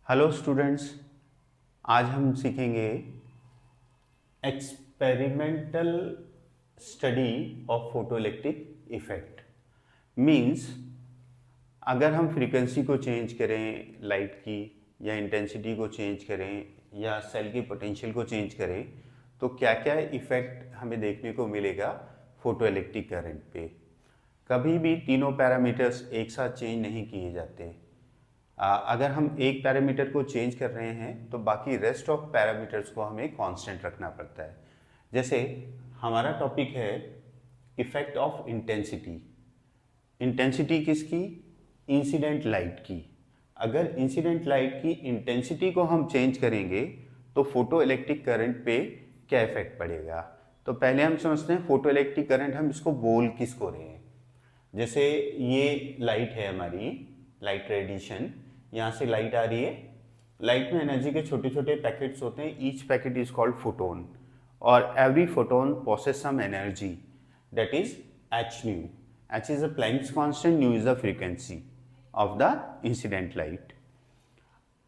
Hello students, आज हम सीखेंगे experimental study of photoelectric effect. Means अगर हम फ्रीक्वेंसी को चेंज करें लाइट की, या इंटेंसिटी को चेंज करें, या सेल की पोटेंशियल को चेंज करें, तो क्या क्या इफेक्ट हमें देखने को मिलेगा फोटोइलेक्ट्रिक करंट पे। कभी भी तीनों पैरामीटर्स एक साथ चेंज नहीं किए जाते। अगर हम एक पैरामीटर को चेंज कर रहे हैं तो बाकी रेस्ट ऑफ पैरामीटर्स को हमें कांस्टेंट रखना पड़ता है। जैसे हमारा टॉपिक है इफेक्ट ऑफ इंटेंसिटी। इंटेंसिटी किसकी? इंसिडेंट लाइट की। अगर इंसिडेंट लाइट की इंटेंसिटी को हम चेंज करेंगे तो फोटो इलेक्ट्रिक करंट पे क्या इफेक्ट पड़ेगा। तो पहले हम समझते हैं फोटो इलेक्ट्रिक करंट हम इसको बोल किसको रहे हैं। जैसे ये लाइट है हमारी, लाइट रेडिएशन, यहाँ से लाइट आ रही है। लाइट में एनर्जी के छोटे छोटे पैकेट्स होते हैं, each packet is called photon, और every photon possess some energy, that is H nu. H is a Planck's constant, nu is the frequency of the incident light.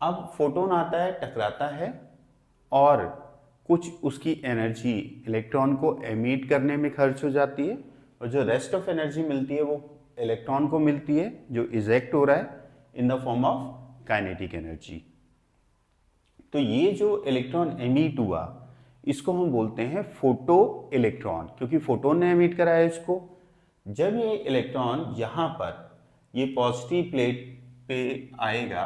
अब फोटोन आता है, टकराता है, और कुछ उसकी एनर्जी इलेक्ट्रॉन को एमिट करने में खर्च हो जाती है, और जो रेस्ट ऑफ एनर्जी मिलती है वो इलेक्ट्रॉन को मिलती है जो इजेक्ट हो रहा है इन the form of kinetic energy. तो ये जो इलेक्ट्रॉन एमिट हुआ इसको हम बोलते हैं फोटो इलेक्ट्रॉन, क्योंकि फोटोन ने एमिट कराया इसको। जब ये इलेक्ट्रॉन यहाँ पर ये पॉजिटिव प्लेट पे आएगा,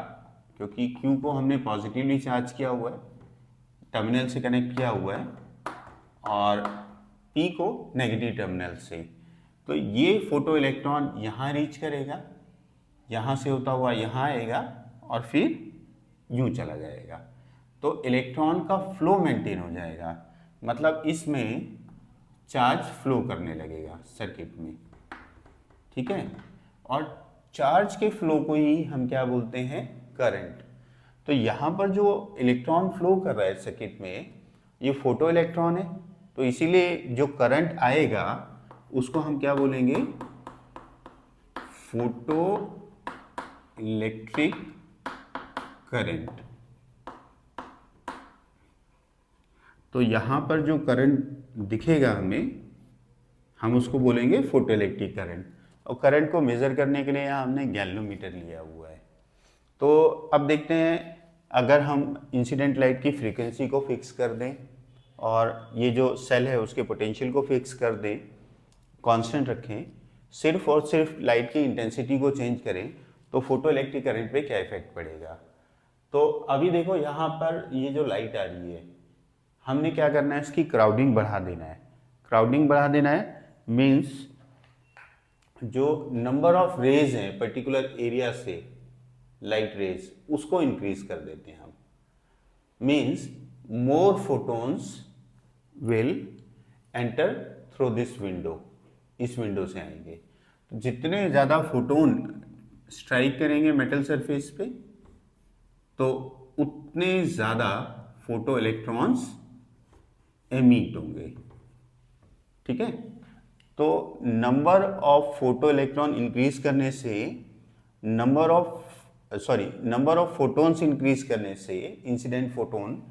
क्योंकि Q को हमने पॉजिटिवली चार्ज किया हुआ है, टर्मिनल से कनेक्ट किया हुआ है, और P को नेगेटिव टर्मिनल से, तो ये फोटो इलेक्ट्रॉन यहाँ रीच करेगा, यहाँ से होता हुआ यहाँ आएगा और फिर यूँ चला जाएगा। तो इलेक्ट्रॉन का फ्लो मेंटेन हो जाएगा, मतलब इसमें चार्ज फ्लो करने लगेगा सर्किट में, ठीक है। और चार्ज के फ्लो को ही हम क्या बोलते हैं? करंट। तो यहाँ पर जो इलेक्ट्रॉन फ्लो कर रहा है सर्किट में, ये फोटो इलेक्ट्रॉन है, तो इसीलिए जो करंट आएगा उसको हम क्या बोलेंगे? Photo electric current. तो यहाँ पर जो करंट दिखेगा हमें, हम उसको बोलेंगे फोटो इलेक्ट्रिक करंट। और करंट को मेज़र करने के लिए यहाँ हमने गैल्वेनोमीटर लिया हुआ है। तो अब देखते हैं, अगर हम इंसिडेंट लाइट की फ्रीक्वेंसी को फिक्स कर दें और ये जो सेल है उसके पोटेंशियल को फिक्स कर दें, कांस्टेंट रखें, सिर्फ और सिर्फ लाइट की इंटेंसिटी को चेंज करें, तो फोटो इलेक्ट्रिक करंट पे क्या इफेक्ट पड़ेगा। तो अभी देखो यहाँ पर ये जो लाइट आ रही है, हमने क्या करना है? इसकी क्राउडिंग बढ़ा देना है। क्राउडिंग बढ़ा देना है मीन्स जो नंबर ऑफ रेज हैं पर्टिकुलर एरिया से, लाइट रेज, उसको इंक्रीज कर देते हैं हम। Means more photons will enter through this window, इस विंडो से आएंगे। तो जितने ज़्यादा फोटोन स्ट्राइक करेंगे मेटल सरफेस पे, तो उतने ज़्यादा फोटो इलेक्ट्रॉन्स एमिट होंगे, ठीक है। तो number of photo electron increase करने से, नंबर ऑफ फोटोन्स इंक्रीज करने से, इंसिडेंट फोटोन,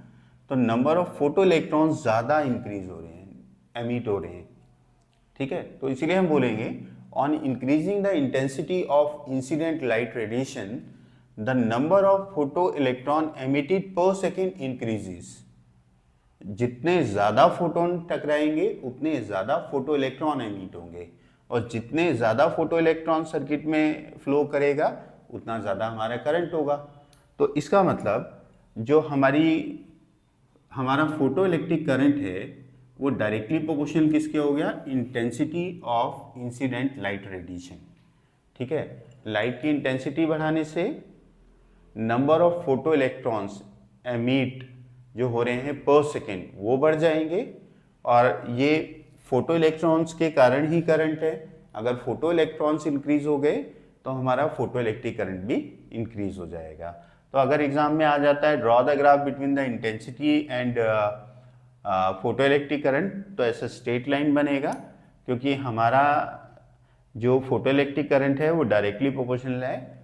तो नंबर ऑफ फोटो इलेक्ट्रॉन्स ज़्यादा इंक्रीज हो रहे हैं, एमिट हो रहे हैं, ठीक है। तो इसीलिए हम बोलेंगे on increasing the intensity of incident light radiation the number of photo electron emitted पर सेकेंड इंक्रीजेस। जितने ज़्यादा फोटोन टकराएंगे उतने ज़्यादा फोटो इलेक्ट्रॉन एमिट होंगे, और जितने ज़्यादा फोटो इलेक्ट्रॉन सर्किट में फ्लो करेगा उतना ज़्यादा हमारा करंट होगा। तो इसका मतलब जो हमारा फोटो इलेक्ट्रिक करंट है वो डायरेक्टली प्रोपोर्शनल किसके हो गया? Intensity of incident light radiation, ठीक है। लाइट की इंटेंसिटी बढ़ाने से number of photo electrons emit जो हो रहे हैं पर सेकेंड वो बढ़ जाएंगे, और ये फोटो इलेक्ट्रॉन्स के कारण ही करंट है। अगर फोटो इलेक्ट्रॉन्स इंक्रीज हो गए तो हमारा फोटो इलेक्ट्रिक करंट भी इंक्रीज हो जाएगा। तो अगर एग्जाम में आ जाता है draw the graph between the intensity and photo electric current, तो ऐसा स्ट्रेट लाइन बनेगा, क्योंकि हमारा जो फोटो इलेक्ट्रिक करंट है वो डायरेक्टली प्रोपोर्शनल है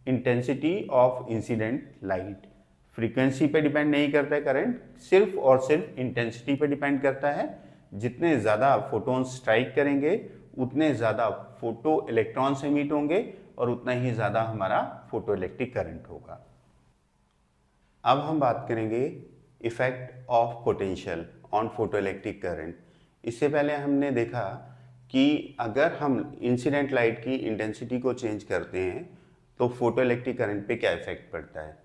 intensity of incident light. Frequency पे डिपेंड नहीं करता है करंट, सिर्फ और सिर्फ इंटेंसिटी पे डिपेंड करता है। जितने ज़्यादा फोटोन स्ट्राइक करेंगे उतने ज़्यादा फोटो इलेक्ट्रॉन्स एमिट होंगे और उतना ही ज़्यादा हमारा फोटो इलेक्ट्रिक करंट होगा। अब हम बात करेंगे effect of potential on photo electric current. इससे पहले हमने देखा कि अगर हम इंसिडेंट लाइट की इंटेंसिटी को चेंज करते हैं तो फोटो इलेक्ट्रिक करंट पे क्या इफेक्ट पड़ता है।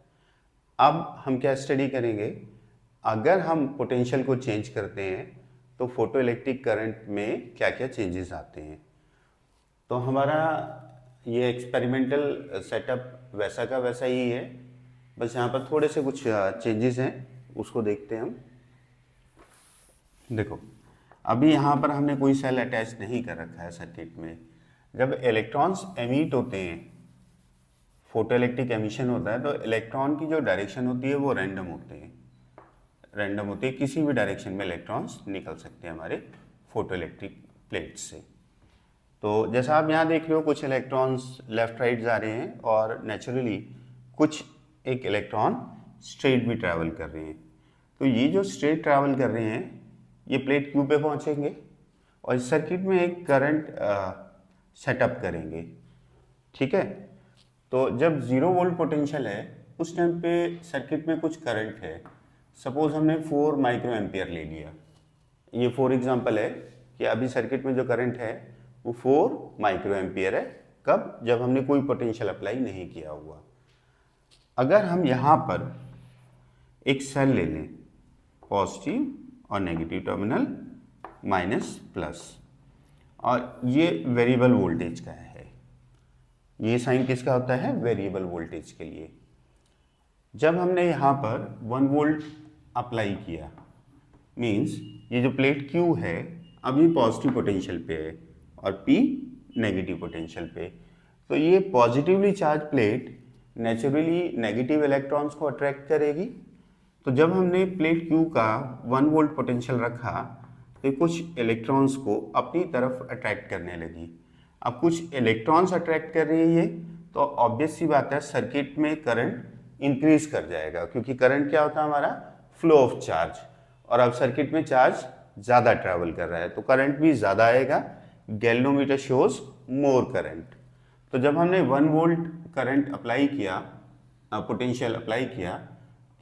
अब हम क्या स्टडी करेंगे, अगर हम पोटेंशियल को चेंज करते हैं तो फोटो इलेक्ट्रिक करंट में क्या क्या चेंजेस आते हैं। तो हमारा ये एक्सपेरिमेंटल सेटअप वैसा का वैसा ही है, बस यहाँ पर थोड़े से कुछ चेंजेस हैं, उसको देखते हैं हम। देखो अभी यहाँ पर हमने कोई सेल अटैच नहीं कर रखा है सर्किट में। जब इलेक्ट्रॉन्स एमिट होते हैं, फोटो इलेक्ट्रिक एमिशन होता है, तो इलेक्ट्रॉन की जो डायरेक्शन होती है वो रैंडम होती है, किसी भी डायरेक्शन में इलेक्ट्रॉन्स निकल सकते हैं हमारे फोटो इलेक्ट्रिक प्लेट से। तो जैसा आप यहाँ देख रहे हो कुछ इलेक्ट्रॉन्स लेफ्ट राइट जा रहे हैं और नेचुरली कुछ एक इलेक्ट्रॉन स्ट्रेट भी ट्रैवल कर रहे हैं। तो ये जो स्ट्रेट ट्रैवल कर रहे हैं ये प्लेट क्यू पे पहुँचेंगे और इस सर्किट में एक करंट सेटअप करेंगे, ठीक है। तो जब 0 वोल्ट पोटेंशियल है उस टाइम पे सर्किट में कुछ करंट है, सपोज हमने 4 माइक्रो एम्पियर ले लिया। ये फॉर एग्जांपल है कि अभी सर्किट में जो करंट है वो 4 माइक्रो एम्पियर है। कब? जब हमने कोई पोटेंशियल अप्लाई नहीं किया हुआ। अगर हम यहाँ पर एक सेल ले लें, पॉजिटिव और नेगेटिव टर्मिनल, माइनस प्लस, और ये वेरिएबल वोल्टेज का है, ये साइन किसका होता है? वेरिएबल वोल्टेज के लिए। जब हमने यहाँ पर 1 वोल्ट अप्लाई किया, मीन्स ये जो प्लेट Q है अभी पॉजिटिव पोटेंशियल पे है और P नेगेटिव पोटेंशियल पे, तो ये positively charge plate naturally negative electrons को अट्रैक्ट करेगी। तो जब हमने प्लेट Q का 1 वोल्ट पोटेंशियल रखा तो कुछ इलेक्ट्रॉन्स को अपनी तरफ अट्रैक्ट करने लगी। अब कुछ इलेक्ट्रॉन्स अट्रैक्ट कर रही है तो ऑब्वियस सी बात है सर्किट में करंट इंक्रीज कर जाएगा, क्योंकि करंट क्या होता है हमारा? फ्लो ऑफ चार्ज, और अब सर्किट में चार्ज ज़्यादा ट्रैवल कर रहा है तो करंट भी ज़्यादा आएगा। गैल्वेनोमीटर शोज मोर करंट। तो जब हमने 1 वोल्ट करंट अप्लाई किया, पोटेंशियल अप्लाई किया,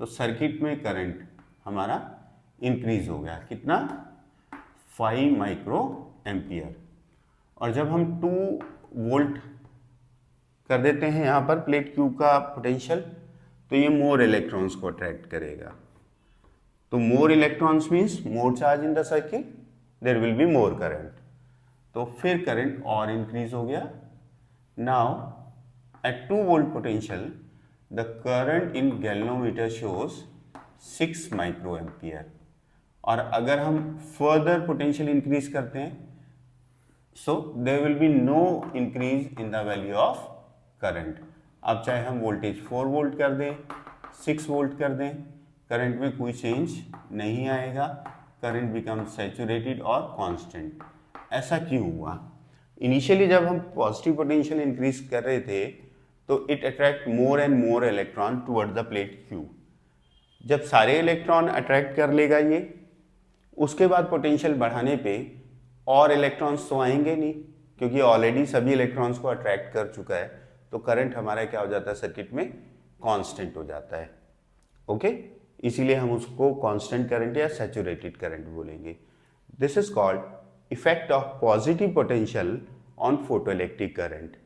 तो सर्किट में करंट हमारा इंक्रीज हो गया। कितना? 5 माइक्रो एम्पियर। और जब हम 2 वोल्ट कर देते हैं यहाँ पर प्लेट Q का पोटेंशियल, तो ये मोर इलेक्ट्रॉन्स को अट्रैक्ट करेगा। तो more electrons means more charge in the circuit, there will be more current. तो फिर करंट और इंक्रीज हो गया। Now at 2 volt potential the current in galvanometer shows 6 micro ampere. और अगर हम फर्दर पोटेंशियल इंक्रीज करते हैं, so there will be no increase in the value of current। अब चाहे हम वोल्टेज 4 वोल्ट कर दें, 6 वोल्ट कर दें, करंट में कोई चेंज नहीं आएगा। करंट बिकम सैचुरेटेड और कांस्टेंट। ऐसा क्यों हुआ? इनिशियली जब हम पॉजिटिव पोटेंशियल इंक्रीज कर रहे थे तो it attract more and more electron toward the plate Q। जब सारे इलेक्ट्रॉन अट्रैक्ट कर लेगा ये, उसके बाद पोटेंशियल बढ़ाने पे और इलेक्ट्रॉन्स तो आएंगे नहीं, क्योंकि ऑलरेडी सभी इलेक्ट्रॉन्स को अट्रैक्ट कर चुका है। तो करंट हमारा क्या हो जाता है सर्किट में? कांस्टेंट हो जाता है। ओके, इसीलिए हम उसको कांस्टेंट करंट या सैचुरेटेड करंट बोलेंगे। This is called effect of positive potential on photoelectric current.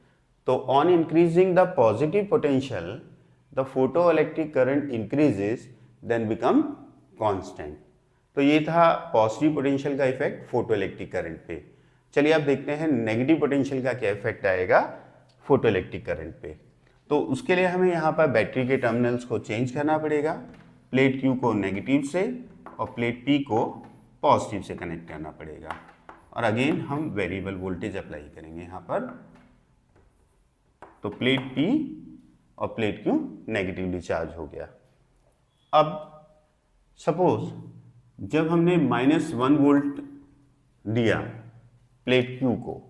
तो on increasing the positive potential the photoelectric current increases then become constant. तो ये था पॉजिटिव पोटेंशियल का इफेक्ट फोटोइलेक्ट्रिक करंट पे। चलिए अब देखते हैं नेगेटिव पोटेंशियल का क्या इफेक्ट आएगा फोटोइलेक्ट्रिक करंट पे। तो उसके लिए हमें यहाँ पर बैटरी के टर्मिनल्स को चेंज करना पड़ेगा। प्लेट Q को नेगेटिव से और प्लेट P को पॉजिटिव से कनेक्ट करना पड़ेगा। और अगेन हम वेरिएबल वोल्टेज अप्लाई करेंगे यहाँ पर। तो प्लेट P और प्लेट Q नेगेटिवली चार्ज हो गया। अब सपोज जब हमने -1 वोल्ट दिया प्लेट Q को,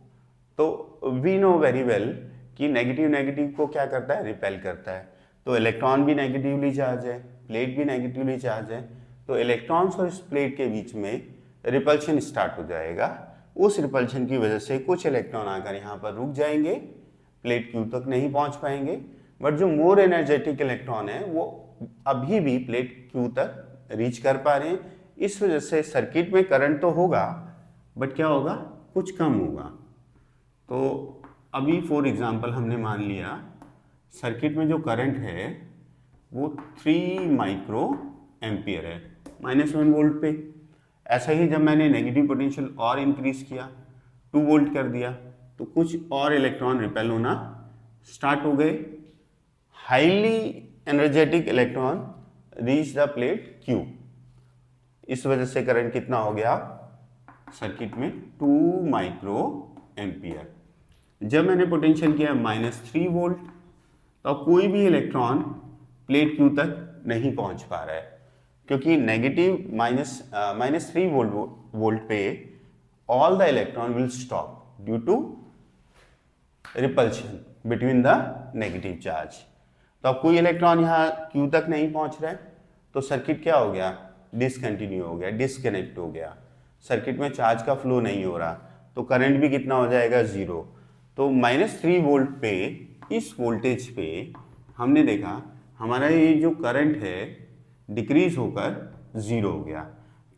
तो वी नो वेरी वेल कि नेगेटिव नेगेटिव को क्या करता है? रिपेल करता है। तो इलेक्ट्रॉन भी नेगेटिवली चार्ज है, प्लेट भी नेगेटिवली चार्ज है, तो इलेक्ट्रॉन्स और इस प्लेट के बीच में रिपल्शन स्टार्ट हो जाएगा। उस रिपल्शन की वजह से कुछ इलेक्ट्रॉन आकर यहाँ पर रुक जाएंगे, प्लेट क्यू तक नहीं पहुँच पाएंगे, बट जो मोर एनर्जेटिक इलेक्ट्रॉन है वो अभी भी प्लेट क्यू तक रीच कर पा रहे हैं। इस वजह से सर्किट में करंट तो होगा, बट क्या होगा, कुछ कम होगा। तो अभी फॉर एग्जांपल हमने मान लिया सर्किट में जो करंट है वो 3 माइक्रो एम्पियर है -1 वोल्ट पे। ऐसा ही जब मैंने नेगेटिव पोटेंशियल और इंक्रीज किया, 2 वोल्ट कर दिया, तो कुछ और इलेक्ट्रॉन रिपेल होना स्टार्ट हो गए। Highly energetic electron reach the plate Q. इस वजह से करंट कितना हो गया सर्किट में, 2 माइक्रो एम्पियर। जब मैंने पोटेंशियल किया -3 वोल्ट, तो कोई भी इलेक्ट्रॉन प्लेट क्यू तक नहीं पहुंच पा रहा है, क्योंकि नेगेटिव -3 वोल्ट पे all the electron will stop due to repulsion between the negative charge. तो अब कोई इलेक्ट्रॉन यहाँ क्यू तक नहीं पहुंच रहा है, तो सर्किट क्या हो गया, डिसकंटिन्यू हो गया, डिसकनेक्ट हो गया। सर्किट में चार्ज का फ्लो नहीं हो रहा, तो करंट भी कितना हो जाएगा, 0। तो -3 वोल्ट पे, इस वोल्टेज पे हमने देखा हमारा ये जो करंट है डिक्रीज होकर 0 हो गया।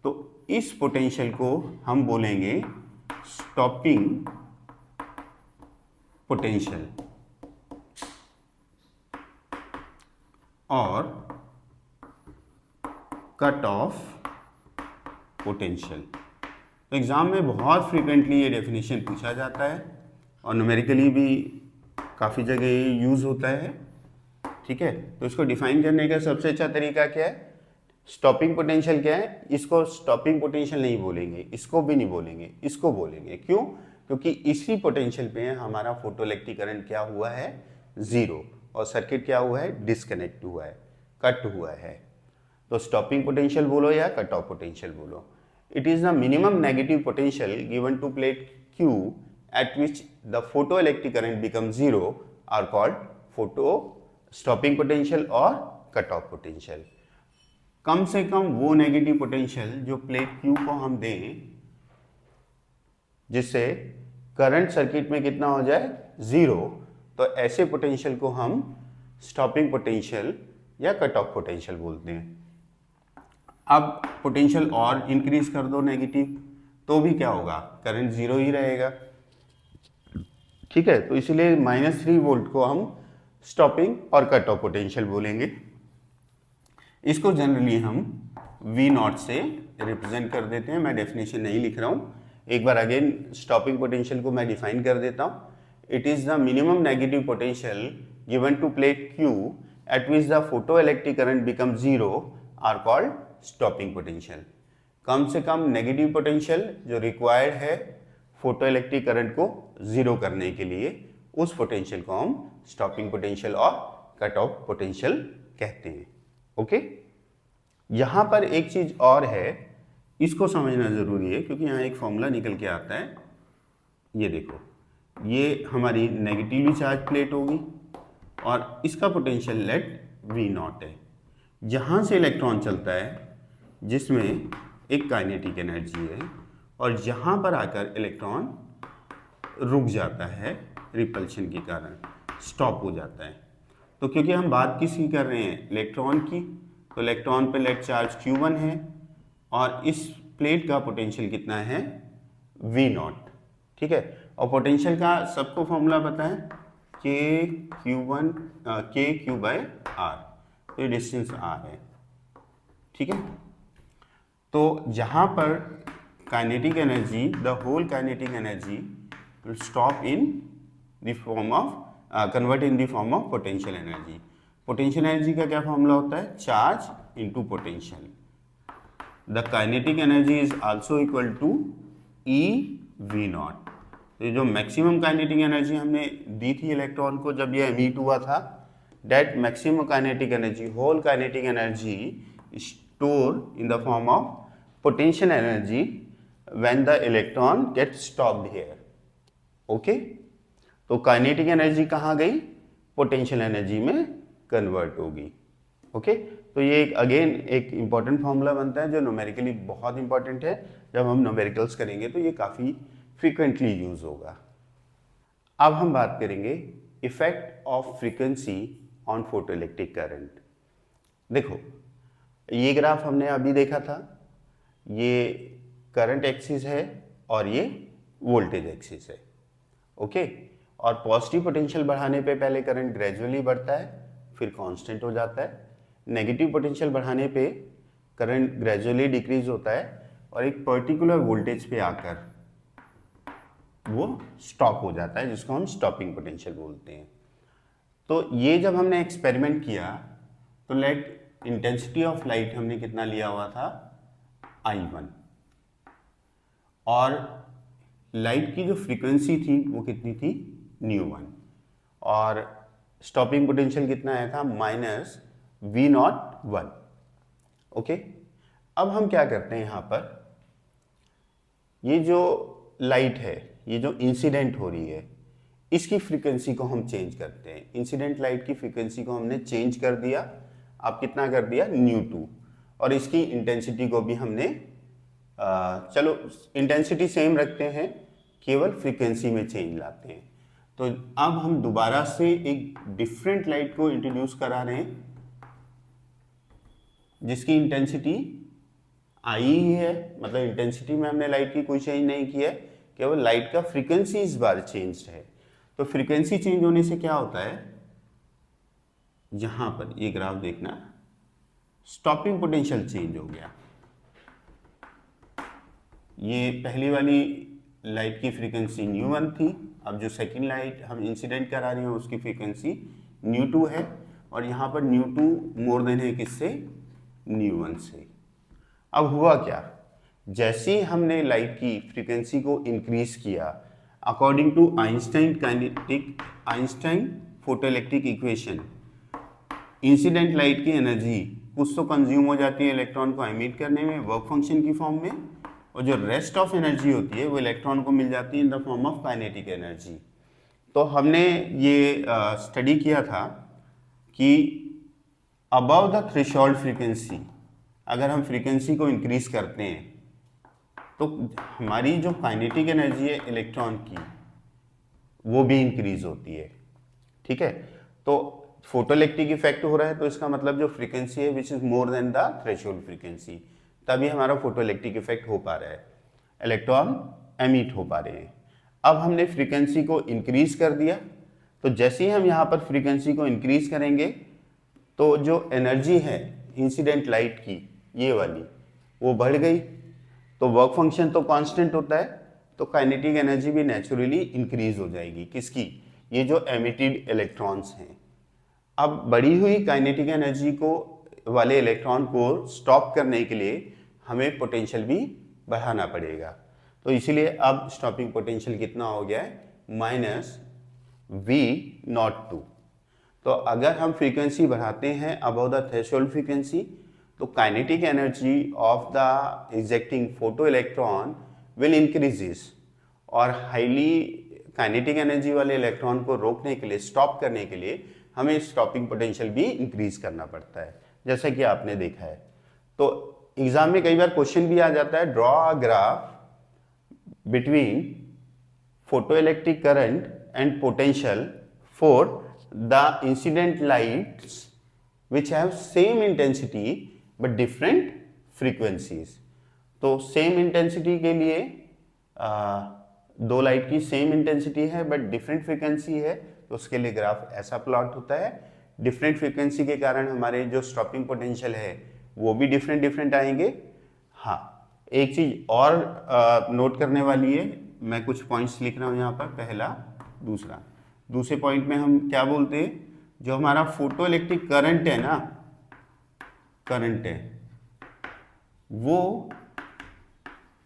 तो इस पोटेंशियल को हम बोलेंगे स्टॉपिंग पोटेंशियल और कट ऑफ पोटेंशियल। तो एग्जाम में बहुत फ्रीक्वेंटली ये डेफिनेशन पूछा जाता है और न्यूमेरिकली भी काफ़ी जगह यूज़ होता है। ठीक है, तो इसको डिफाइन करने का सबसे अच्छा तरीका क्या है, स्टॉपिंग पोटेंशियल क्या है। इसको स्टॉपिंग पोटेंशियल नहीं बोलेंगे, इसको भी नहीं बोलेंगे, इसको बोलेंगे। क्यों? क्योंकि इसी पोटेंशियल पे हमारा फोटोइलेक्ट्रिक करंट क्या हुआ है, 0, और सर्किट क्या हुआ है, डिस्कनेक्ट हुआ है, कट हुआ है। तो स्टॉपिंग पोटेंशियल बोलो या कट ऑफ पोटेंशियल बोलो, it is the minimum negative potential given to plate Q at which the photoelectric current becomes 0 are called photo stopping potential और cut off potential। कम से कम वो नेगेटिव पोटेंशियल जो plate Q को हम दें जिससे current circuit में कितना हो जाए, 0, तो ऐसे पोटेंशियल को हम स्टॉपिंग पोटेंशियल या कट ऑफ पोटेंशियल बोलते हैं। अब पोटेंशियल और इंक्रीज कर दो नेगेटिव, तो भी क्या होगा, करंट 0 ही रहेगा। ठीक है, तो इसीलिए -3 वोल्ट को हम स्टॉपिंग और कट ऑफ पोटेंशियल बोलेंगे। इसको जनरली हम V0 से रिप्रेजेंट कर देते हैं। मैं डेफिनेशन नहीं लिख रहा हूँ, एक बार अगेन स्टॉपिंग पोटेंशियल को मैं डिफाइन कर देता हूँ। It is the minimum negative potential given to plate Q at which the photoelectric current becomes 0 are called stopping potential। कम से कम नेगेटिव पोटेंशियल जो रिक्वायर्ड है फोटोइलेक्ट्रिक करंट को 0 करने के लिए, उस पोटेंशियल को हम स्टॉपिंग पोटेंशियल और कट ऑफ पोटेंशियल कहते हैं। ओके, यहाँ पर एक चीज और है, इसको समझना जरूरी है, क्योंकि यहाँ एक फॉर्मूला निकल के आता है। ये देखो, ये हमारी नेगेटिवली चार्ज प्लेट होगी और इसका पोटेंशियल लेट V0 है। यहाँ से इलेक्ट्रॉन चलता है जिसमें एक काइनेटिक एनर्जी है, और यहाँ पर आकर इलेक्ट्रॉन रुक जाता है रिपल्शन के कारण, स्टॉप हो जाता है। तो क्योंकि हम बात किसकी कर रहे हैं, इलेक्ट्रॉन की, तो इलेक्ट्रॉन पे लेट चार्ज Q1 है और इस प्लेट का पोटेंशियल कितना है, V0। ठीक है, और पोटेंशियल का सबको फॉर्मूला पता है, KQ/R, तो ये डिस्टेंस R है। ठीक है, तो जहाँ पर kinetic energy, the whole kinetic energy will stop in the form of, convert in the form of potential energy. Potential energy का क्या फॉर्मूला होता है, charge into potential. The kinetic energy is also equal to EV0। तो जो maximum kinetic energy हमने दी थी electron को जब ये एमिट हुआ था, that maximum kinetic energy, whole kinetic energy store in the form of potential energy when the electron gets stopped here। Okay, तो काइनेटिक एनर्जी कहाँ गई, पोटेंशियल एनर्जी में कन्वर्ट होगी। ओके, तो ये एक अगेन एक इम्पॉर्टेंट फॉर्मूला बनता है जो न्यूमेरिकली बहुत इंपॉर्टेंट है। जब हम न्यूमेरिकल्स करेंगे तो ये काफ़ी फ्रीक्वेंटली यूज होगा। अब हम बात करेंगे effect of frequency on photoelectric current. देखो, ये ग्राफ हमने अभी देखा था, ये करंट एक्सिस है और ये वोल्टेज एक्सिस है। ओके, और पॉजिटिव पोटेंशियल बढ़ाने पे पहले करंट ग्रेजुअली बढ़ता है, फिर कांस्टेंट हो जाता है। नेगेटिव पोटेंशियल बढ़ाने पे करंट ग्रेजुअली डिक्रीज होता है और एक पर्टिकुलर वोल्टेज पे आकर वो स्टॉप हो जाता है, जिसको हम स्टॉपिंग पोटेंशियल बोलते हैं। तो ये जब हमने एक्सपेरिमेंट किया तो लाइट इंटेंसिटी ऑफ लाइट हमने कितना लिया हुआ था, I1, और लाइट की जो फ्रीक्वेंसी थी वो कितनी थी, ν1, और स्टॉपिंग पोटेंशियल कितना आया था, -V01। ओके, अब हम क्या करते हैं, यहाँ पर ये जो लाइट है, ये जो इंसिडेंट हो रही है, इसकी फ्रीक्वेंसी को हम चेंज करते हैं। इंसिडेंट लाइट की फ्रीक्वेंसी को हमने चेंज कर दिया, अब कितना कर दिया, ν2, और इसकी इंटेंसिटी को भी हमने चलो इंटेंसिटी सेम रखते हैं, केवल फ्रीक्वेंसी में चेंज लाते हैं। तो अब हम दोबारा से एक डिफरेंट लाइट को इंट्रोड्यूस करा रहे हैं जिसकी इंटेंसिटी आई ही है, मतलब इंटेंसिटी में हमने लाइट की कोई चेंज नहीं की है, केवल लाइट का फ्रीक्वेंसी इस बार चेंज है। तो फ्रीक्वेंसी चेंज होने से क्या होता है, यहां पर ये ग्राफ देखना, स्टॉपिंग पोटेंशियल चेंज हो गया। ये पहली वाली लाइट की फ्रीक्वेंसी ν1 थी, अब जो सेकंड लाइट हम इंसिडेंट करा रहे हैं उसकी फ्रीक्वेंसी ν2 है, और यहाँ पर ν2 मोर देन है किससे, ν1 से। अब हुआ क्या, जैसे ही हमने लाइट की फ्रीक्वेंसी को इंक्रीज किया, according to Einstein photoelectric equation, incident light की एनर्जी कुछ तो कंज्यूम हो जाती है इलेक्ट्रॉन को एमिट करने में वर्क फंक्शन की फॉर्म में, और जो रेस्ट ऑफ एनर्जी होती है वो इलेक्ट्रॉन को मिल जाती है इन the form of kinetic energy. तो हमने ये स्टडी किया था कि अबव द थ्रेशोल्ड फ्रीक्वेंसी, अगर हम फ्रीक्वेंसी को इंक्रीज करते हैं तो हमारी जो काइनेटिक एनर्जी है इलेक्ट्रॉन की वो भी इंक्रीज होती है। ठीक है, तो फोटोइलेक्ट्रिक इफेक्ट हो रहा है, तो इसका मतलब जो फ्रीक्वेंसी है which is more than the threshold frequency, तभी हमारा फोटोइलेक्ट्रिक इफेक्ट हो पा रहा है, इलेक्ट्रॉन एमिट हो पा रहे हैं। अब हमने फ्रीक्वेंसी को इंक्रीज कर दिया, तो जैसे ही हम यहाँ पर फ्रीक्वेंसी को इंक्रीज करेंगे तो जो एनर्जी है इंसिडेंट लाइट की ये वाली वो बढ़ गई, तो वर्क फंक्शन तो कांस्टेंट होता है, तो काइनेटिक एनर्जी भी नेचुरली इंक्रीज हो जाएगी। किसकी, ये जो एमिटेड इलेक्ट्रॉन्स हैं। अब बढ़ी हुई काइनेटिक एनर्जी को वाले इलेक्ट्रॉन को स्टॉप करने के लिए हमें पोटेंशियल भी बढ़ाना पड़ेगा, तो इसीलिए अब स्टॉपिंग पोटेंशियल कितना हो गया है, -V02। तो अगर हम फ्रीक्वेंसी बढ़ाते हैं अबव द थ्रेशोल्ड फ्रीक्वेंसी, तो kinetic energy of the ejecting photo electron will increases, और हाईली काइनेटिक एनर्जी वाले इलेक्ट्रॉन को रोकने के लिए, स्टॉप करने के लिए हमें स्टॉपिंग पोटेंशियल भी इंक्रीज करना पड़ता है, जैसा कि आपने देखा है। तो एग्जाम में कई बार क्वेश्चन भी आ जाता है, draw a graph between photoelectric current and potential for the incident lights which have same intensity but different frequencies। तो सेम इंटेंसिटी के लिए दो लाइट की सेम इंटेंसिटी है बट डिफरेंट फ्रीक्वेंसी है, तो उसके लिए ग्राफ ऐसा प्लॉट होता है। डिफरेंट फ्रीक्वेंसी के कारण हमारे जो स्टॉपिंग पोटेंशियल है वो भी डिफरेंट आएंगे। हाँ, एक चीज और नोट करने वाली है, मैं कुछ पॉइंट्स लिख रहा हूँ यहाँ पर, पहला दूसरे पॉइंट में हम क्या बोलते हैं, जो हमारा फोटो इलेक्ट्रिक करंट है ना, करंट है वो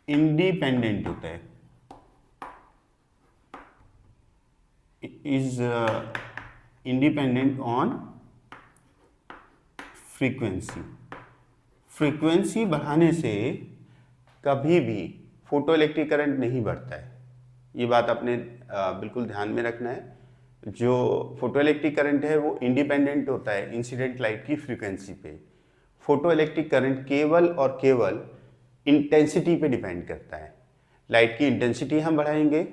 इंडिपेंडेंट होता है, is independent on frequency. Frequency बढ़ाने से कभी भी फोटो इलेक्ट्रिक करंट नहीं बढ़ता है, ये बात आपने बिल्कुल ध्यान में रखना है। जो फोटोइलेक्ट्रिक करंट है वो इंडिपेंडेंट होता है इंसिडेंट लाइट की फ्रीक्वेंसी पे। फोटोइलेक्ट्रिक करंट केवल और केवल इंटेंसिटी पे डिपेंड करता है। लाइट की इंटेंसिटी हम बढ़ाएंगे,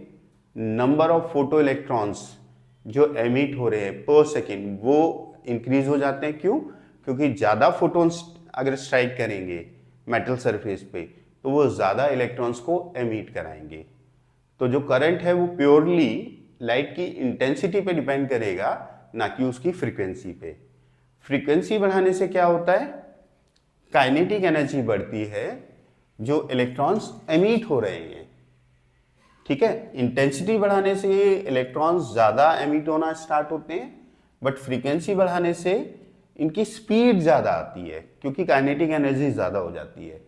नंबर ऑफ फोटो इलेक्ट्रॉन्स जो एमिट हो रहे हैं पर सेकेंड वो इंक्रीज हो जाते हैं। क्यों? क्योंकि ज़्यादा फोटोन्स अगर स्ट्राइक करेंगे मेटल सरफेस पे तो वो ज़्यादा इलेक्ट्रॉन्स को एमिट कराएंगे। तो जो करंट है वो प्योरली लाइट की इंटेंसिटी पे डिपेंड करेगा, ना कि उसकी फ्रीक्वेंसी पे। फ्रीक्वेंसी बढ़ाने से क्या होता है? काइनेटिक एनर्जी बढ़ती है जो इलेक्ट्रॉन्स एमिट हो रहे हैं। ठीक है, इंटेंसिटी बढ़ाने से इलेक्ट्रॉन्स ज़्यादा एमिट होना स्टार्ट होते हैं, बट फ्रीक्वेंसी बढ़ाने से इनकी स्पीड ज़्यादा आती है क्योंकि काइनेटिक एनर्जी ज़्यादा हो जाती है।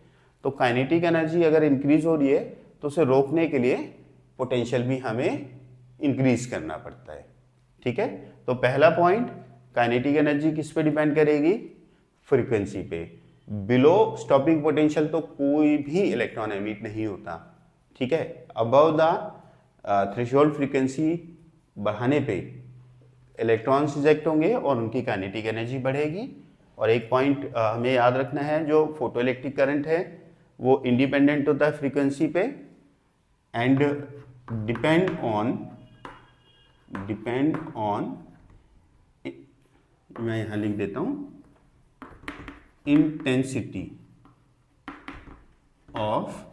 तो काइनेटिक एनर्जी अगर इंक्रीज हो रही है तो उसे रोकने के लिए पोटेंशियल भी हमें इंक्रीज करना पड़ता है। ठीक है, तो पहला पॉइंट, काइनेटिक एनर्जी किस पे डिपेंड करेगी? फ्रीक्वेंसी पे। बिलो स्टॉपिंग पोटेंशियल तो कोई भी इलेक्ट्रॉन एमिट नहीं होता। ठीक है, अबव द थ्रेशोल्ड फ्रीक्वेंसी बढ़ाने पे इलेक्ट्रॉन्स रिजेक्ट होंगे और उनकी काइनेटिक एनर्जी बढ़ेगी। और एक पॉइंट हमें याद रखना है, जो फोटोइलेक्ट्रिक करंट है वो इंडिपेंडेंट होता है फ्रीक्वेंसी पे एंड डिपेंड ऑन मैं यहाँ लिख देता हूँ इंटेंसिटी ऑफ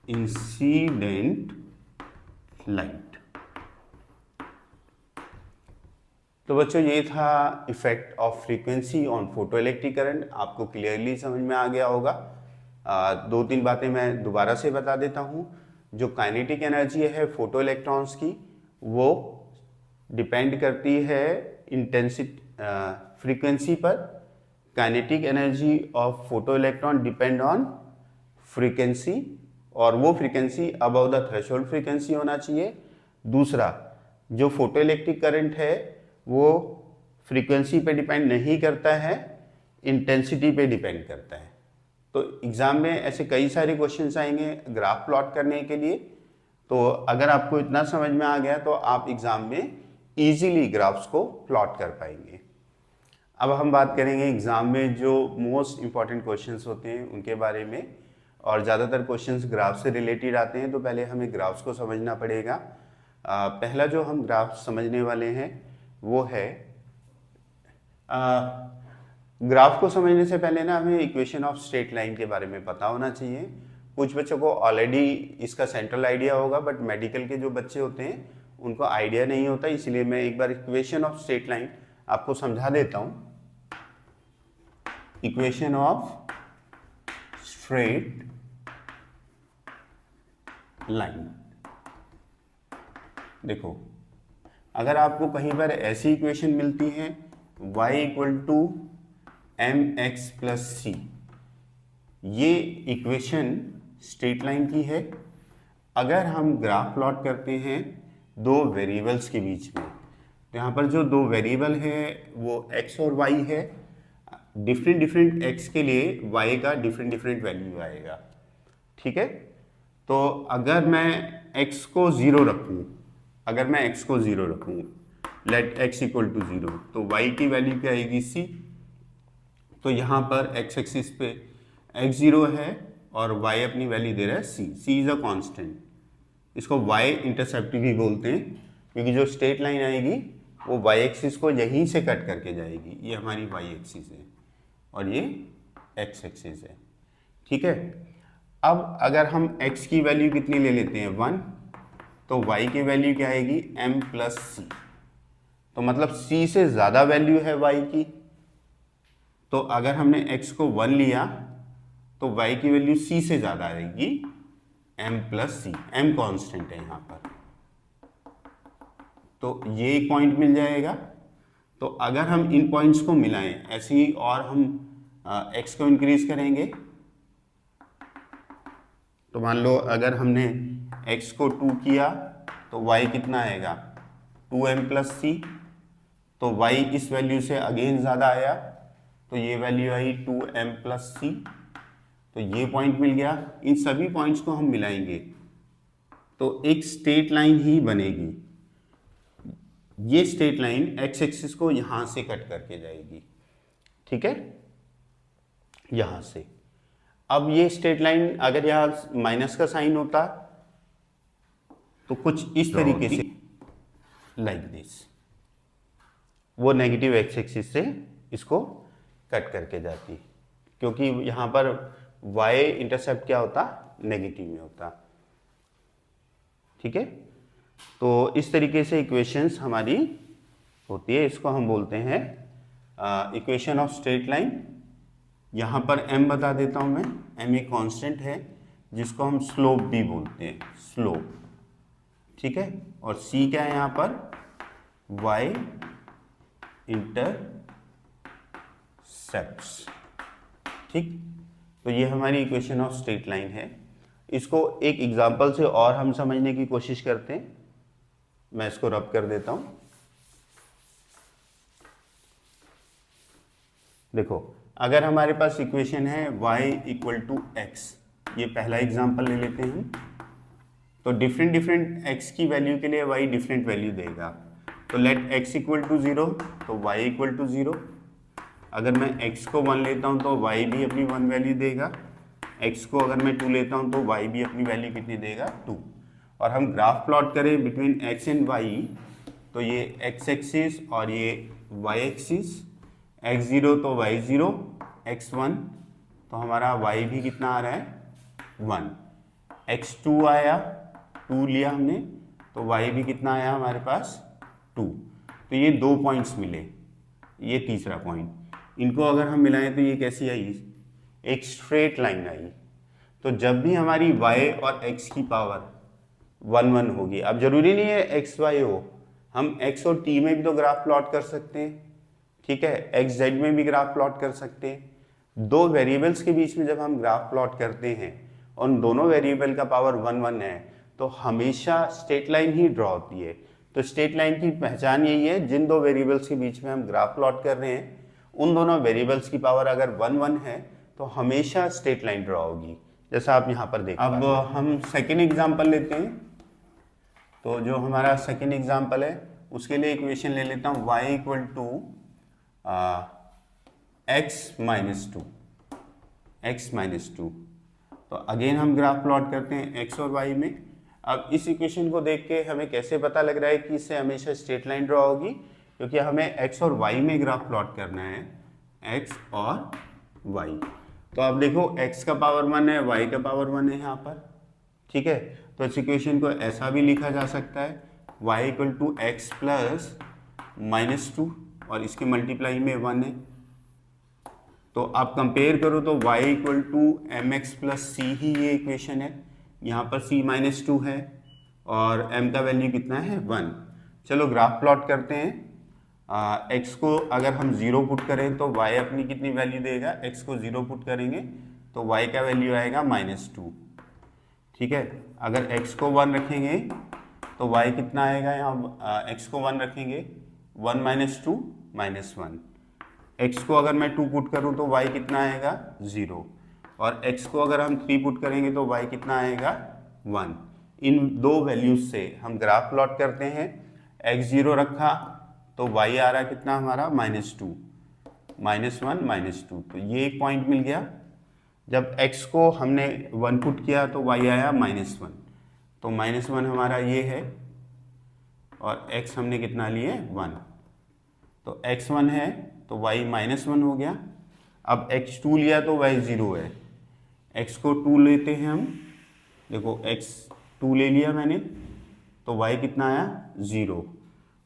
इंसिडेंट लाइट। तो बच्चों ये था effect of frequency on photoelectric current. आपको क्लियरली समझ में आ गया होगा। दो तीन बातें मैं दोबारा से बता देता हूँ। जो काइनेटिक एनर्जी है फोटो इलेक्ट्रॉन्स की वो डिपेंड करती है इंटेंसिटी फ्रीक्वेंसी पर। Kinetic energy of photo electron depend on frequency और वो frequency above the threshold frequency होना चाहिए। दूसरा, जो फोटो इलेक्ट्रिक करंट है वो फ्रीक्वेंसी पे डिपेंड नहीं करता है, इंटेंसिटी पे डिपेंड करता है। तो एग्ज़ाम में ऐसे कई सारे क्वेश्चंस आएंगे ग्राफ प्लॉट करने के लिए। तो अगर आपको इतना समझ में आ गया तो आप एग्ज़ाम में इजीली ग्राफ्स को प्लॉट कर पाएंगे। अब हम बात करेंगे एग्ज़ाम में जो मोस्ट इम्पॉर्टेंट क्वेश्चंस होते हैं उनके बारे में। और ज़्यादातर क्वेश्चंस ग्राफ से रिलेटेड आते हैं, तो पहले हमें ग्राफ्स को समझना पड़ेगा। पहला जो हम ग्राफ समझने वाले हैं वो है, ग्राफ को समझने से पहले ना हमें इक्वेशन ऑफ स्ट्रेट लाइन के बारे में पता होना चाहिए। कुछ बच्चों को ऑलरेडी इसका सेंट्रल आइडिया होगा, बट मेडिकल के जो बच्चे होते हैं उनको आइडिया नहीं होता, इसलिए मैं एक बार इक्वेशन ऑफ स्ट्रेट लाइन आपको समझा देता हूँ। इक्वेशन ऑफ स्ट्रेट लाइन, देखो अगर आपको कहीं पर ऐसी इक्वेशन मिलती है y equal to mx plus C, ये इक्वेशन स्ट्रेट लाइन की है। अगर हम ग्राफ प्लॉट करते हैं दो वेरिएबल्स के बीच में, तो यहाँ पर जो दो वेरिएबल है वो x और y है। डिफरेंट x के लिए y का डिफरेंट वैल्यू आएगा। ठीक है, तो अगर मैं x को ज़ीरो रखूँ, लेट x इक्वल टू 0, तो y की वैल्यू क्या आएगी c। तो यहाँ पर x एक्सिस पे x0 है और y अपनी वैल्यू दे रहा है c इज अ कांस्टेंट। इसको y इंटरसेप्ट भी बोलते हैं क्योंकि जो स्ट्रेट लाइन आएगी वो y एक्सिस को यहीं से कट करके जाएगी। ये हमारी y एक्सिस है और ये x एक्सिस है। ठीक है, अब अगर हम x की वैल्यू कितनी ले लेते हैं 1, तो y की वैल्यू क्या आएगी m प्लस सी। तो मतलब c से ज़्यादा वैल्यू है y की। तो अगर हमने x को 1 लिया तो y की वैल्यू c से ज़्यादा आएगी m प्लस सी। m कॉन्स्टेंट है यहाँ पर, तो ये एक पॉइंट मिल जाएगा। तो अगर हम इन पॉइंट्स को मिलाएं ऐसे ही और हम x को इंक्रीज करेंगे, तो मान लो अगर हमने x को 2 किया तो y कितना आएगा 2m प्लस सी। तो y इस वैल्यू से अगेन ज़्यादा आया तो ये वैल्यू आई 2m प्लस सी। तो ये पॉइंट मिल गया। इन सभी पॉइंट्स को हम मिलाएंगे तो एक स्ट्रेट लाइन ही बनेगी। ये स्ट्रेट लाइन एक्स एक्सिस को यहां से कट करके जाएगी, ठीक है, यहां से। अब ये स्ट्रेट लाइन अगर यहां माइनस का साइन होता तो कुछ इस तरीके से, लाइक दिस, वो नेगेटिव एक्स एक्सिस से इसको कट करके जाती, क्योंकि यहां पर y इंटरसेप्ट क्या होता, नेगेटिव में होता, ठीक है। तो इस तरीके से इक्वेशंस हमारी होती है, इसको हम बोलते हैं इक्वेशन ऑफ स्ट्रेट लाइन। यहाँ पर m बता देता हूँ मैं, m एक कांस्टेंट है जिसको हम स्लोप भी बोलते हैं, स्लोप, ठीक है। और c क्या है यहाँ पर, y इंटरसेप्ट्स, ठीक। तो ये हमारी इक्वेशन ऑफ स्ट्रेट लाइन है। इसको एक एग्जांपल से और हम समझने की कोशिश करते हैं। मैं इसको रब कर देता हूं। देखो, अगर हमारे पास इक्वेशन है y इक्वल टू एक्स, ये पहला एग्जांपल ले लेते हैं। तो डिफरेंट x की वैल्यू के लिए y डिफरेंट वैल्यू देगा। तो लेट x इक्वल टू 0, तो y इक्वल टू 0। अगर मैं x को 1 लेता हूं तो y भी अपनी 1 वैल्यू देगा। x को अगर मैं 2 लेता हूं तो y भी अपनी वैल्यू कितनी देगा, 2। और हम ग्राफ प्लॉट करें बिटवीन x एंड y, तो ये x एक्सिस और ये y एक्सिस, x0 तो y0, x1 तो हमारा y भी कितना आ रहा है, 1। x2 आया, 2 लिया हमने, तो y भी कितना आया हमारे पास, 2। तो ये 2 पॉइंट्स मिले, ये तीसरा पॉइंट। इनको अगर हम मिलाएं तो ये कैसी आई, एक स्ट्रेट लाइन आई। तो जब भी हमारी y और x की पावर 1 1 होगी, अब जरूरी नहीं है x y हो, हम x और t में भी तो ग्राफ प्लॉट कर सकते हैं, ठीक है, x z में भी ग्राफ प्लॉट कर सकते हैं। दो वेरिएबल्स के बीच में जब हम ग्राफ प्लॉट करते हैं और उन दोनों वेरिएबल का पावर 1 1 है, तो हमेशा स्ट्रेट लाइन ही ड्रॉ होती है। तो स्ट्रेट लाइन की पहचान यही है, जिन दो वेरिएबल्स के बीच में हम ग्राफ प्लॉट कर रहे हैं, उन दोनों वेरिएबल्स की पावर अगर 1 1 है तो हमेशा स्ट्रेट लाइन ड्रॉ होगी, जैसा आप यहाँ पर देख। अब हम सेकेंड एग्जाम्पल लेते हैं। तो जो हमारा सेकेंड एग्जाम्पल है उसके लिए इक्वेशन ले लेता हूँ y equal to x minus two. तो अगेन हम ग्राफ प्लॉट करते हैं x और y में। अब इस इक्वेशन को देख के हमें कैसे पता लग रहा है कि इससे हमेशा स्ट्रेट लाइन ड्रॉ होगी, क्योंकि हमें x और y में ग्राफ प्लॉट करना है, x और y। तो अब देखो, x का पावर 1 है, y का पावर 1 है यहाँ पर, ठीक है। तो इस इक्वेशन को ऐसा भी लिखा जा सकता है, y equal to X plus -2 और इसके मल्टीप्लाई में 1 है। तो आप कंपेयर करो तो y equal to M X plus C ही ये इक्वेशन है। यहाँ पर c -2 है और m का वैल्यू कितना है, 1। चलो ग्राफ प्लॉट करते हैं। x को अगर हम 0 पुट करें तो y अपनी कितनी वैल्यू देगा, x को 0 पुट करेंगे तो y का वैल्यू आएगा -2, ठीक है। अगर x को 1 रखेंगे तो y कितना आएगा, यहाँ x को 1 रखेंगे, 1 - 2 -1। x को अगर मैं 2 पुट करूँ तो y कितना आएगा, 0। और x को अगर हम 3 पुट करेंगे तो y कितना आएगा, 1। इन दो वैल्यूज से हम ग्राफ प्लॉट करते हैं। x0 रखा तो y आ रहा कितना हमारा, -2, -1 -2। तो ये एक पॉइंट मिल गया। जब x को हमने 1 पुट किया तो y आया -1, तो -1 हमारा ये है और x हमने कितना लिए, 1। तो x1 है तो y -1 हो गया। अब x2 लिया तो y 0 है, x को 2 लेते हैं हम। देखो x2 ले लिया मैंने तो y कितना आया, 0।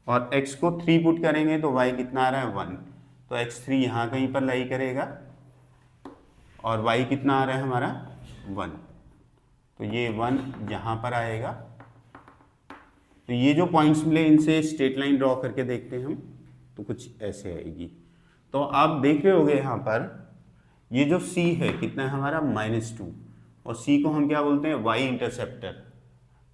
और x को 3 पुट करेंगे तो y कितना आ रहा है, 1। तो x3 यहाँ कहीं पर लाई करेगा और y कितना आ रहा है हमारा, 1। तो ये 1 यहाँ पर आएगा। तो ये जो पॉइंट्स मिले इनसे स्ट्रेट लाइन ड्रॉ करके देखते हैं हम, तो कुछ ऐसे आएगी। तो आप देख रहे होगे यहाँ पर ये जो c है कितना है हमारा, -2, और c को हम क्या बोलते हैं, y इंटरसेप्टर।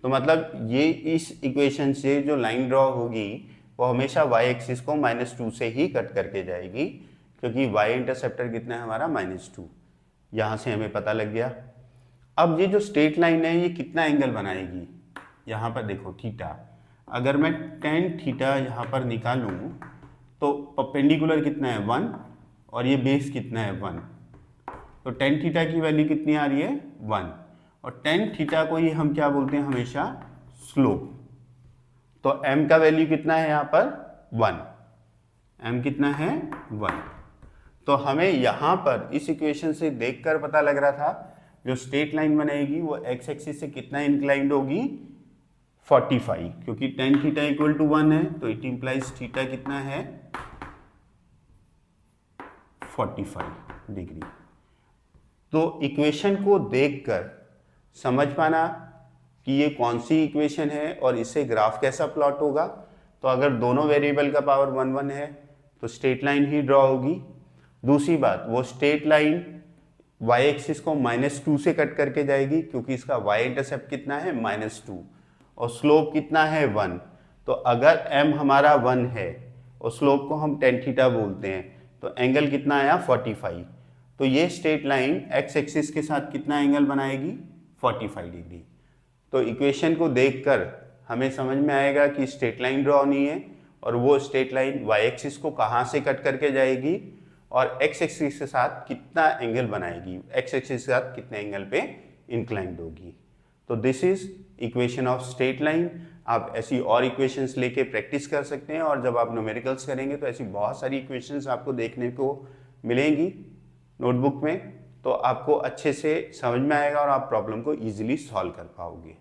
तो मतलब ये इस इक्वेशन से जो लाइन ड्रॉ होगी वो हमेशा y एक्सिस को -2 से ही कट करके जाएगी, क्योंकि y इंटरसेप्टर कितना है हमारा, -2। यहाँ से हमें पता लग गया। अब ये जो स्ट्रेट लाइन है ये कितना एंगल बनाएगी, यहाँ पर देखो थीटा। अगर मैं टेन थीटा यहाँ पर निकालूँ तो परपेंडिकुलर कितना है 1 और ये बेस कितना है 1, तो टेन थीटा की वैल्यू कितनी आ रही है 1, और टेन थीटा को ही हम क्या बोलते हैं हमेशा स्लोप। तो m का वैल्यू कितना है यहाँ पर 1, m कितना है 1। तो हमें यहाँ पर इस इक्वेशन से देखकर पता लग रहा था जो स्ट्रेट लाइन बनेगी वो x एक्सिस से कितना इंक्लाइंड होगी 45, क्योंकि टेन थीटा इक्वल टू 1 है तो इट इंप्लाइज थीटा कितना है 45 डिग्री। तो इक्वेशन को देखकर समझ पाना कि ये कौन सी इक्वेशन है और इससे ग्राफ कैसा प्लॉट होगा। तो अगर दोनों वेरिएबल का पावर 1 1 है तो स्ट्रेट लाइन ही ड्रॉ होगी। दूसरी बात, वो स्ट्रेट लाइन y एक्सिस को -2 से कट करके जाएगी, क्योंकि इसका y इंटरसेप्ट कितना है -2 और स्लोप कितना है 1। तो अगर m हमारा 1 है और स्लोप को हम टेन थीटा बोलते हैं तो एंगल कितना आया 45। तो ये स्ट्रेट लाइन x एक्सिस के साथ कितना एंगल बनाएगी 45 डिग्री। तो इक्वेशन को देखकर हमें समझ में आएगा कि स्ट्रेट लाइन ड्रॉ होनी है और वो स्ट्रेट लाइन y एक्सिस को कहाँ से कट करके जाएगी और x एक्सिस के साथ कितना एंगल बनाएगी, x एक्सिस के साथ कितने एंगल पे इंक्लाइंड होगी। तो this is equation of straight line. आप ऐसी और इक्वेशंस लेके प्रैक्टिस कर सकते हैं और जब आप न्यूमेरिकल्स करेंगे तो ऐसी बहुत सारी इक्वेशंस आपको देखने को मिलेंगी नोटबुक में, तो आपको अच्छे से समझ में आएगा और आप प्रॉब्लम को इजीली सॉल्व कर पाओगे।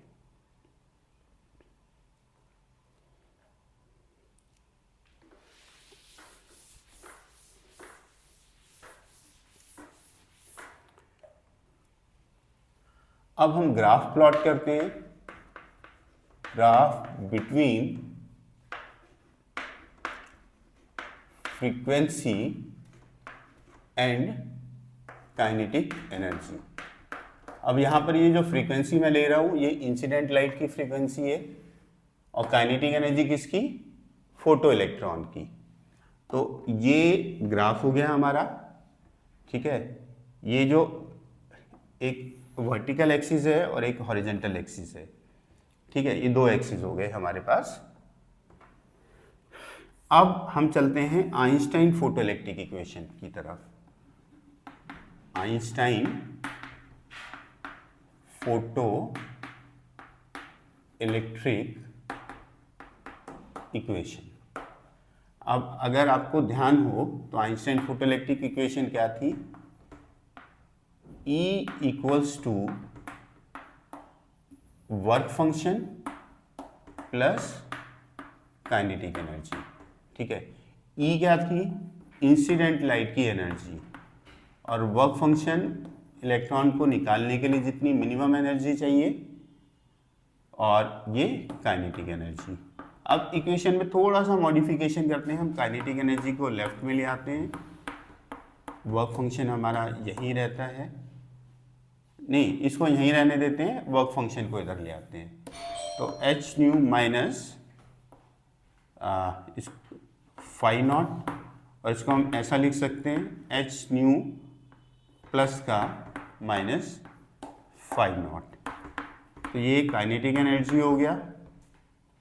अब हम ग्राफ प्लॉट करते हैं, graph between frequency and kinetic energy. अब यहाँ पर ये जो फ्रीक्वेंसी मैं ले रहा हूँ ये इंसिडेंट लाइट की फ्रीक्वेंसी है और काइनेटिक एनर्जी किसकी, फोटो इलेक्ट्रॉन की। तो ये ग्राफ हो गया हमारा, ठीक है। ये जो एक वर्टिकल एक्सिस है और एक हॉरिजॉन्टल एक्सिस है, ठीक है, ये दो एक्सिस हो गए हमारे पास। अब हम चलते हैं आइंस्टाइन फोटोइलेक्ट्रिक इक्वेशन की तरफ। Einstein photo electric equation. अब अगर आपको ध्यान हो तो आइंस्टाइन फोटो इलेक्ट्रिक इक्वेशन क्या थी, E equals to work function plus kinetic energy, ठीक है। E क्या थी, इंसिडेंट लाइट की एनर्जी, और वर्क फंक्शन इलेक्ट्रॉन को निकालने के लिए जितनी मिनिमम एनर्जी चाहिए, और ये काइनेटिक एनर्जी। अब इक्वेशन में थोड़ा सा मॉडिफिकेशन करते हैं, हम काइनेटिक एनर्जी को लेफ्ट में ले आते हैं, वर्क फंक्शन हमारा यहीं रहता है, नहीं इसको यहीं रहने देते हैं, वर्क फंक्शन को इधर ले आते हैं। तो एच न्यू माइनस इस फाई नॉट, और इसको हम ऐसा लिख सकते हैं एच न्यू प्लस का माइनस फाई नॉट। तो ये काइनेटिक एनर्जी हो गया,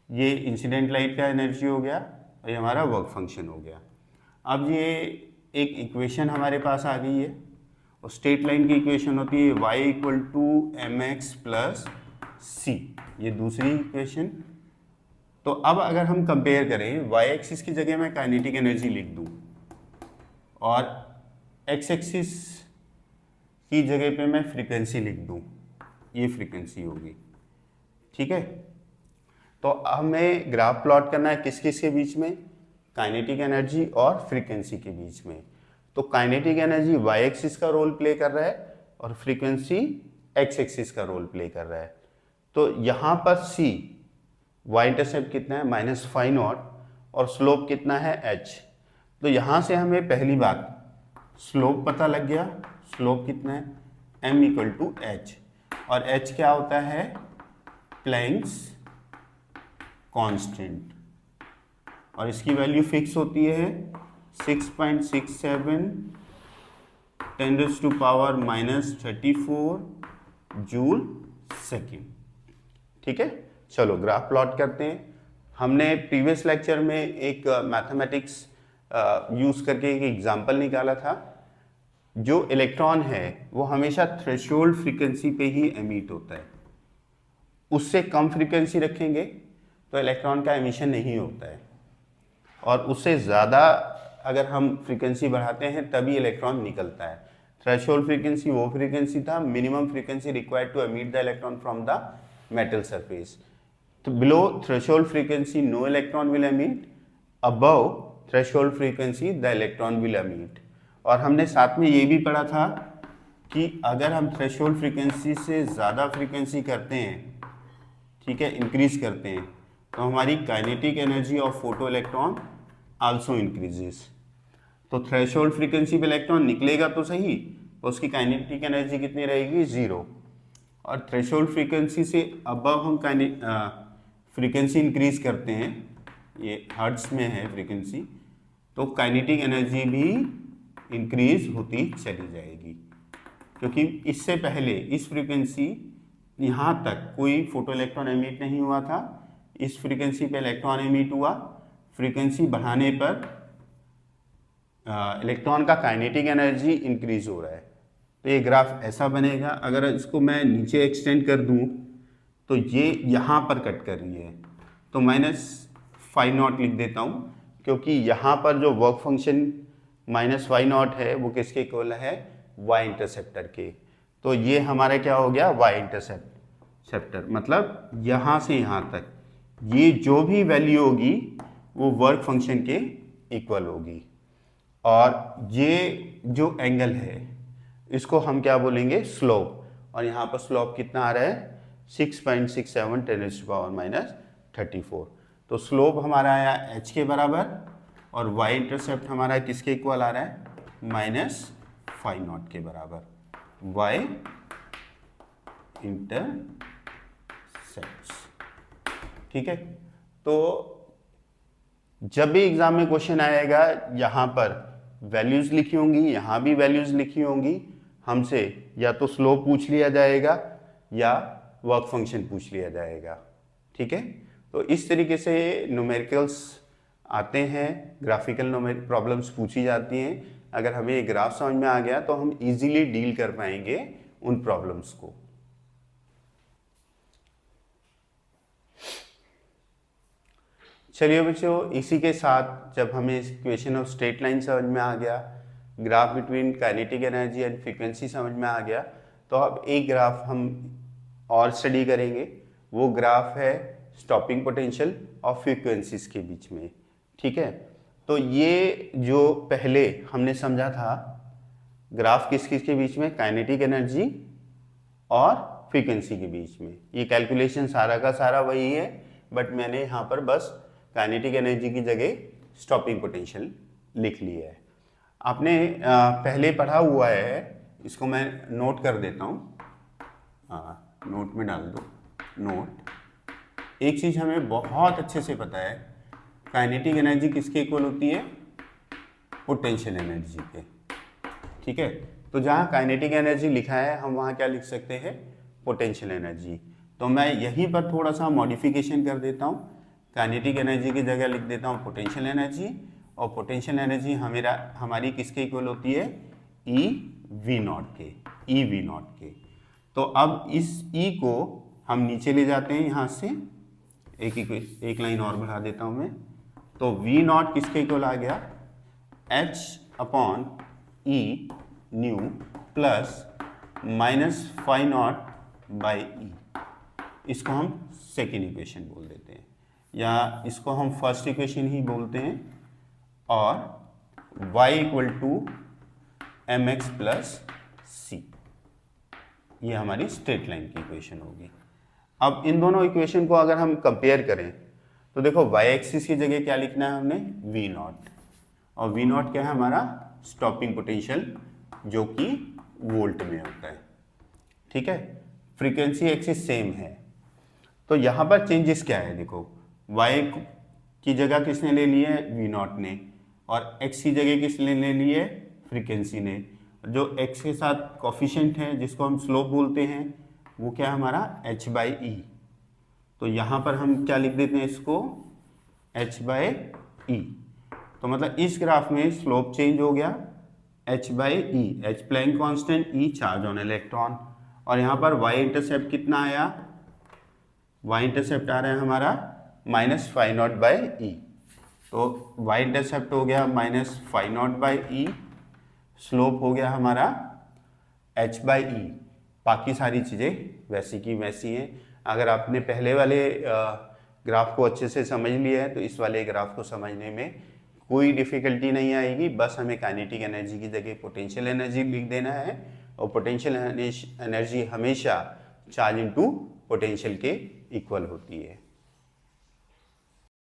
ये इंसिडेंट लाइट का एनर्जी हो गया, और ये हमारा वर्क फंक्शन हो गया। अब ये एक इक्वेशन हमारे पास आ गई है, और स्ट्रेट लाइन की इक्वेशन होती है y equal to M X plus C, ये दूसरी इक्वेशन। तो अब अगर हम कंपेयर करें, y एक्सिस की जगह मैं काइनेटिक एनर्जी लिख दूं और x एक्सिस की जगह पे मैं फ्रीक्वेंसी लिख दूं, ये फ्रीक्वेंसी होगी, ठीक है। तो हमें ग्राफ प्लॉट करना है किस किस के बीच में, काइनेटिक एनर्जी और फ्रीक्वेंसी के बीच में। तो काइनेटिक एनर्जी y एक्सिस का रोल प्ले कर रहा है और फ्रीक्वेंसी x एक्सिस का रोल प्ले कर रहा है। तो यहाँ पर c y इंटरसेप्ट कितना है माइनस फाई नॉट, और स्लोप कितना है h। तो यहाँ से हमें पहली बात स्लोप पता लग गया, स्लोप कितना है m इक्वल टू h, और h क्या होता है प्लैंक्स कांस्टेंट, और इसकी वैल्यू फिक्स होती है 6.67 10⁻⁻34 जूल सेकेंड, ठीक है। चलो ग्राफ प्लॉट करते हैं। हमने प्रीवियस लेक्चर में एक मैथमेटिक्स यूज़ करके एक एग्जांपल निकाला था। जो इलेक्ट्रॉन है वो हमेशा थ्रेशोल्ड फ्रीक्वेंसी पे ही एमिट होता है, उससे कम फ्रीक्वेंसी रखेंगे तो इलेक्ट्रॉन का एमिशन नहीं होता है, और उससे ज़्यादा अगर हम फ्रीक्वेंसी बढ़ाते हैं तभी इलेक्ट्रॉन निकलता है। थ्रेशोल्ड फ्रीक्वेंसी वो फ्रीक्वेंसी था, minimum frequency required to emit the electron from the metal surface. तो below threshold frequency no electron will emit, above threshold frequency the electron will emit. और हमने साथ में ये भी पढ़ा था कि अगर हम थ्रेशोल्ड फ्रीक्वेंसी से ज़्यादा फ्रीक्वेंसी करते हैं, ठीक है, इंक्रीज करते हैं, तो हमारी kinetic energy of photo electron also increases. तो थ्रेशोल्ड फ्रीक्वेंसी पे इलेक्ट्रॉन निकलेगा तो सही, तो उसकी काइनेटिक एनर्जी कितनी रहेगी, 0। और थ्रेशोल्ड फ्रीक्वेंसी से अबव हम फ्रीक्वेंसी इंक्रीज करते हैं, ये हर्ट्ज में है फ्रीक्वेंसी, तो काइनेटिक एनर्जी भी इंक्रीज होती चली जाएगी, क्योंकि इससे पहले इस फ्रीक्वेंसी यहाँ तक कोई फोटो इलेक्ट्रॉन एमिट नहीं हुआ था, इस फ्रीक्वेंसी पे इलेक्ट्रॉन एमिट हुआ। फ्रीक्वेंसी बढ़ाने पर इलेक्ट्रॉन का काइनेटिक एनर्जी इंक्रीज हो रहा है। तो ये ग्राफ ऐसा बनेगा। अगर इसको मैं नीचे एक्सटेंड कर दूँ तो ये यहाँ पर कट कर रही है, तो -φ0 लिख देता हूँ, क्योंकि यहाँ पर जो वर्क फंक्शन -φ0 है वो किसके इक्वल है, y इंटरसेप्टर के। तो ये हमारा क्या हो गया, y इंटरसेप्टर, मतलब यहाँ से यहाँ तक ये जो भी वैल्यू होगी वो वर्क फंक्शन के इक्वल होगी। और ये जो एंगल है इसको हम क्या बोलेंगे, स्लोप। और यहाँ पर स्लोप कितना आ रहा है, 6.67 10⁻34। तो स्लोप हमारा आया h के बराबर, और y इंटरसेप्ट हमारा किसके इक्वल आ रहा है, -φ0 के बराबर। y इंटरसेप्ट, ठीक है। तो जब भी एग्जाम में क्वेश्चन आएगा, यहाँ पर वैल्यूज लिखी होंगी, यहाँ भी वैल्यूज लिखी होंगी, हमसे या तो स्लोप पूछ लिया जाएगा या वर्क फंक्शन पूछ लिया जाएगा, ठीक है। तो इस तरीके से न्यूमेरिकल्स आते हैं, ग्राफिकल प्रॉब्लम्स पूछी जाती हैं। अगर हमें ये ग्राफ समझ में आ गया तो हम इजीली डील कर पाएंगे उन प्रॉब्लम्स को। चलिए बच्चों, इसी के साथ जब हमें इक्वेशन ऑफ स्ट्रेट लाइन समझ में आ गया, graph between kinetic energy and frequency समझ में आ गया, तो अब एक ग्राफ हम और स्टडी करेंगे। वो ग्राफ है स्टॉपिंग पोटेंशियल और फ्रीक्वेंसीज के बीच में, ठीक है। तो ये जो पहले हमने समझा था ग्राफ किस किस के बीच में, काइनेटिक एनर्जी और फ्रीक्वेंसी के बीच में। ये कैलकुलेशन सारा का सारा वही है, बट मैंने यहाँ पर बस काइनेटिक एनर्जी की जगह स्टॉपिंग पोटेंशियल लिख लिया है। आपने पहले पढ़ा हुआ है, इसको मैं नोट कर देता हूँ, नोट में डाल दो नोट। एक चीज़ हमें बहुत अच्छे से पता है, काइनेटिक एनर्जी किसके इक्वल होती है, पोटेंशियल एनर्जी के, ठीक है। तो जहाँ काइनेटिक एनर्जी लिखा है हम वहाँ क्या लिख सकते हैं, पोटेंशियल एनर्जी। तो मैं यहीं पर थोड़ा सा मॉडिफिकेशन कर देता हूँ, काइनेटिक एनर्जी की जगह लिख देता हूँ पोटेंशियल एनर्जी, और पोटेंशियल एनर्जी हमारी किसके इक्वल होती है, EV0 के, EV0 के। तो अब इस E को हम नीचे ले जाते हैं यहाँ से, एक लाइन और बढ़ा देता हूँ मैं, तो V0 किसके इक्वल आ गया, H/E न्यू प्लस -φ0/E। इसको हम सेकेंड इक्वेशन बोल देते हैं, या इसको हम फर्स्ट इक्वेशन ही बोलते हैं, और y = mx + c, ये हमारी स्ट्रेट लाइन की इक्वेशन होगी। अब इन दोनों इक्वेशन को अगर हम कंपेयर करें तो देखो y एक्सिस की जगह क्या लिखना है हमने, V0, और V0 क्या है हमारा, स्टॉपिंग पोटेंशियल, जो कि वोल्ट में होता है, ठीक है। फ्रीक्वेंसी एक्सिस सेम है, तो यहाँ पर चेंजेस क्या है, देखो y की जगह किसने ले ली है, V0 ने, और x की जगह किसने ले ली है, फ्रीक्वेंसी ने। जो x के साथ कोफिशिएंट है जिसको हम स्लोप बोलते हैं, वो क्या है हमारा, h/e। तो यहाँ पर हम क्या लिख देते हैं इसको, h बाय ई। तो मतलब इस ग्राफ में स्लोप चेंज हो गया h by E, h Planck constant, e charge on electron. और यहाँ पर y इंटरसेप्ट कितना आया, y इंटरसेप्ट आ रहा है हमारा -φ0 बाय ई। तो y इंटरसेप्ट हो गया -φ0 बाय ई, स्लोप हो गया हमारा h बाई ई। बाकी सारी चीज़ें वैसी की वैसी हैं। अगर आपने पहले वाले ग्राफ को अच्छे से समझ लिया है तो इस वाले ग्राफ को समझने में कोई डिफ़िकल्टी नहीं आएगी। बस हमें काइनेटिक एनर्जी की जगह पोटेंशियल एनर्जी लिख देना है, और पोटेंशियल एनर्जी हमेशा चार्ज इनटू पोटेंशियल के इक्वल होती है।